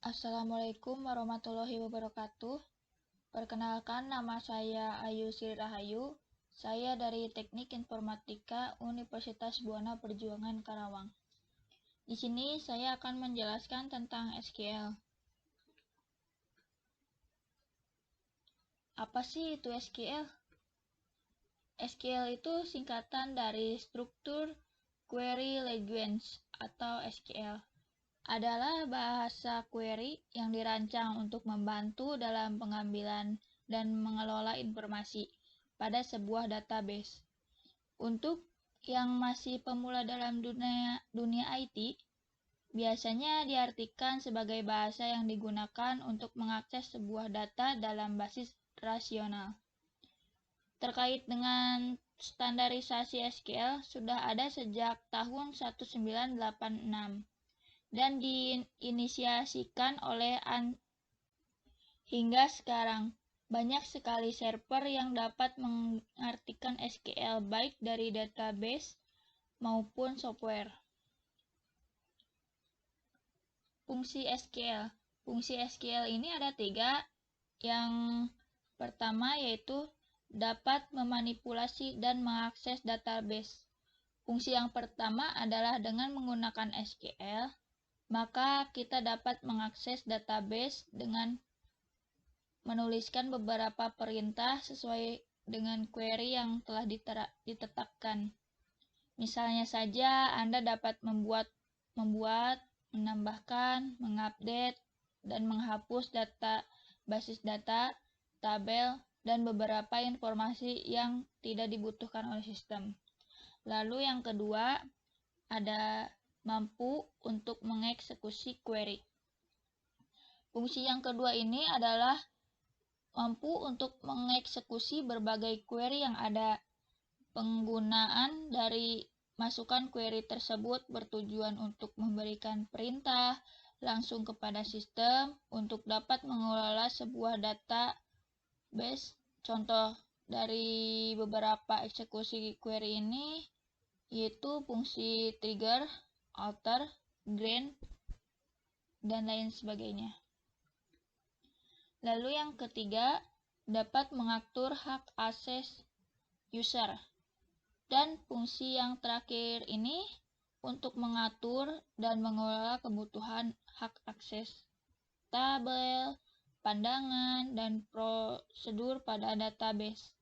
Assalamualaikum warahmatullahi wabarakatuh. Perkenalkan, nama saya Ayu Sri Rahayu. Saya dari Teknik Informatika Universitas Buana Perjuangan Karawang. Di sini saya akan menjelaskan tentang SQL. Apa sih itu SQL? SQL itu singkatan dari Struktur Query Language atau SQL. Adalah bahasa query yang dirancang untuk membantu dalam pengambilan dan mengelola informasi pada sebuah database. Untuk yang masih pemula dalam dunia IT, biasanya diartikan sebagai bahasa yang digunakan untuk mengakses sebuah data dalam basis rasional. Terkait dengan standarisasi SQL sudah ada sejak tahun 1986. Dan diinisiasikan oleh hingga sekarang. Banyak sekali server yang dapat mengartikan SQL baik dari database maupun software. Fungsi SQL. Fungsi SQL ini ada 3. Yang pertama yaitu dapat memanipulasi dan mengakses database. Fungsi yang pertama adalah dengan menggunakan SQL, maka kita dapat mengakses database dengan menuliskan beberapa perintah sesuai dengan query yang telah ditetapkan. Misalnya saja Anda dapat membuat, menambahkan, mengupdate, dan menghapus basis data, tabel, dan beberapa informasi yang tidak dibutuhkan oleh sistem. Lalu yang kedua, ada mampu untuk mengeksekusi query. Fungsi yang kedua ini adalah mampu untuk mengeksekusi berbagai query yang ada. Penggunaan dari masukan query tersebut bertujuan untuk memberikan perintah langsung kepada sistem untuk dapat mengelola sebuah database. Contoh dari beberapa eksekusi query ini yaitu fungsi trigger, alter, grant, dan lain sebagainya. Lalu yang ketiga, dapat mengatur hak akses user. Dan fungsi yang terakhir ini untuk mengatur dan mengelola kebutuhan hak akses, tabel, pandangan, dan prosedur pada database.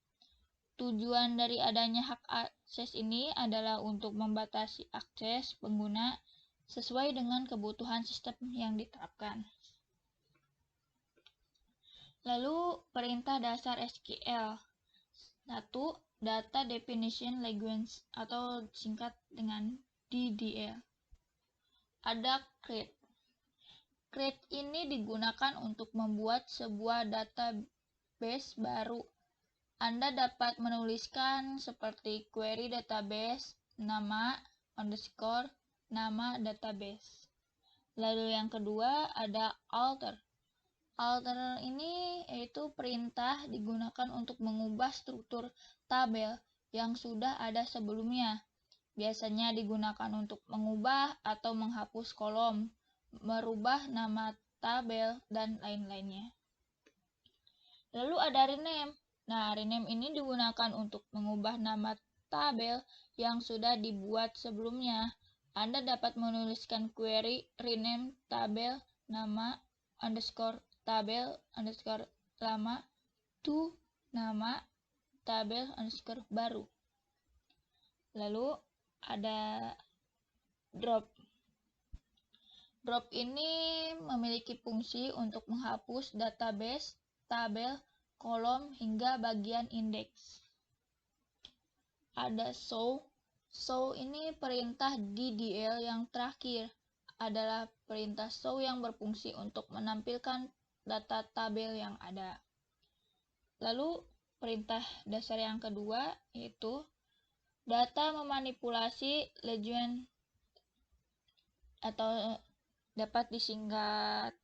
Tujuan dari adanya hak akses ini adalah untuk membatasi akses pengguna sesuai dengan kebutuhan sistem yang diterapkan. Lalu perintah dasar SQL. 1. Data Definition Language atau singkat dengan DDL. Ada create. Create ini digunakan untuk membuat sebuah database baru. Anda dapat menuliskan seperti query database, nama, underscore, nama database. Lalu yang kedua ada alter. Alter ini yaitu perintah digunakan untuk mengubah struktur tabel yang sudah ada sebelumnya. Biasanya digunakan untuk mengubah atau menghapus kolom, merubah nama tabel, dan lain-lainnya. Lalu ada rename. Nah, rename ini digunakan untuk mengubah nama tabel yang sudah dibuat sebelumnya. Anda dapat menuliskan query rename tabel nama underscore tabel underscore lama to nama tabel underscore baru. Lalu ada drop. Drop ini memiliki fungsi untuk menghapus database, tabel, kolom, hingga bagian indeks. Ada show. Show ini perintah DDL yang terakhir. Adalah perintah show yang berfungsi untuk menampilkan data tabel yang ada. Lalu perintah dasar yang kedua yaitu data memanipulasi legend atau dapat disingkat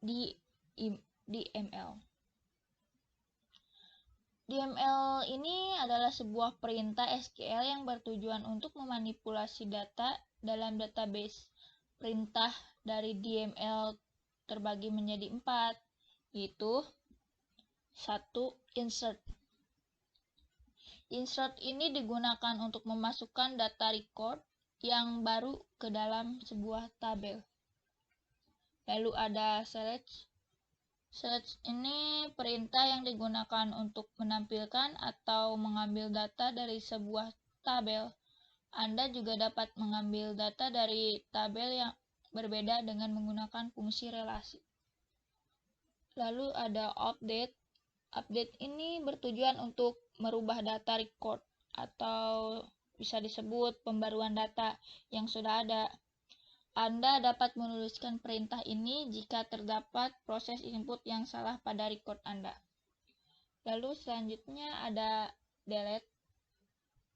DML. DML ini adalah sebuah perintah SQL yang bertujuan untuk memanipulasi data dalam database. Perintah dari DML terbagi menjadi 4, yaitu 1. Insert. Insert ini digunakan untuk memasukkan data record yang baru ke dalam sebuah tabel. Lalu ada select. Select ini perintah yang digunakan untuk menampilkan atau mengambil data dari sebuah tabel. Anda juga dapat mengambil data dari tabel yang berbeda dengan menggunakan fungsi relasi. Lalu ada update. Update ini bertujuan untuk merubah data record atau bisa disebut pembaruan data yang sudah ada. Anda dapat menuliskan perintah ini jika terdapat proses input yang salah pada record Anda. Lalu selanjutnya ada delete.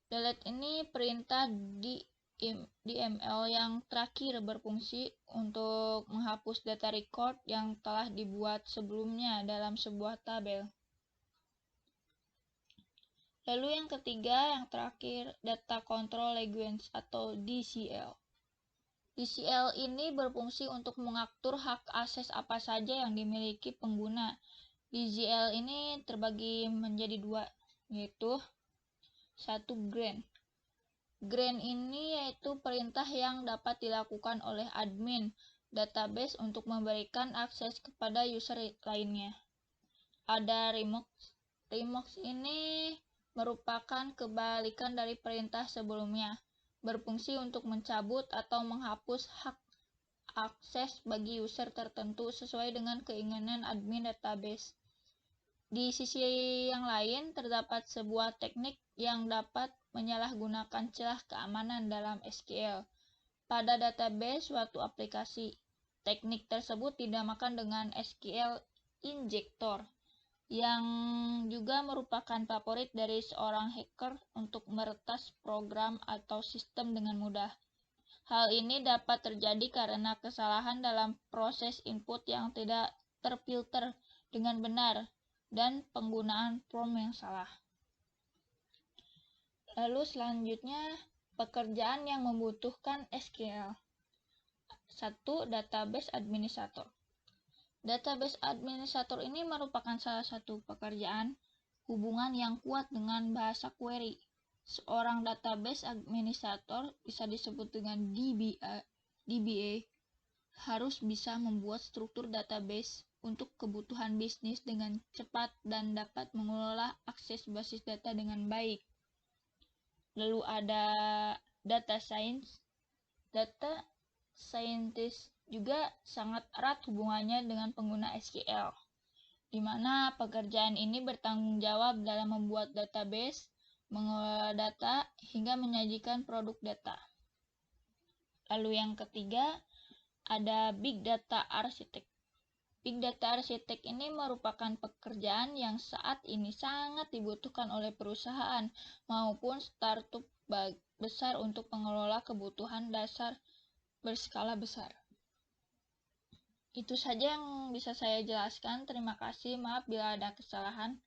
Delete ini perintah di DML yang terakhir berfungsi untuk menghapus data record yang telah dibuat sebelumnya dalam sebuah tabel. Lalu yang ketiga, yang terakhir, Data Control Language atau DCL. DCL ini berfungsi untuk mengatur hak akses apa saja yang dimiliki pengguna. DCL ini terbagi menjadi 2, yaitu 1. Grant. Grant ini yaitu perintah yang dapat dilakukan oleh admin database untuk memberikan akses kepada user lainnya. Ada remote. Remote ini merupakan kebalikan dari perintah sebelumnya, berfungsi untuk mencabut atau menghapus hak akses bagi user tertentu sesuai dengan keinginan admin database. Di sisi yang lain, terdapat sebuah teknik yang dapat menyalahgunakan celah keamanan dalam SQL pada database suatu aplikasi. Teknik tersebut dinamakan dengan SQL Injector, yang juga merupakan favorit dari seorang hacker untuk meretas program atau sistem dengan mudah. Hal ini dapat terjadi karena kesalahan dalam proses input yang tidak terfilter dengan benar dan penggunaan prompt yang salah. Lalu selanjutnya, pekerjaan yang membutuhkan SQL. 1. Database Administrator. Database Administrator ini merupakan salah satu pekerjaan hubungan yang kuat dengan bahasa query. Seorang database administrator, bisa disebut dengan DBA, harus bisa membuat struktur database untuk kebutuhan bisnis dengan cepat dan dapat mengelola akses basis data dengan baik. Lalu ada data science. Data scientist juga sangat erat hubungannya dengan pengguna SQL, di mana pekerjaan ini bertanggung jawab dalam membuat database, mengelola data, hingga menyajikan produk data. Lalu yang ketiga, ada Big Data Architect. Big Data Architect ini merupakan pekerjaan yang saat ini sangat dibutuhkan oleh perusahaan maupun startup besar untuk mengelola kebutuhan dasar berskala besar. Itu saja yang bisa saya jelaskan. Terima kasih. Maaf bila ada kesalahan.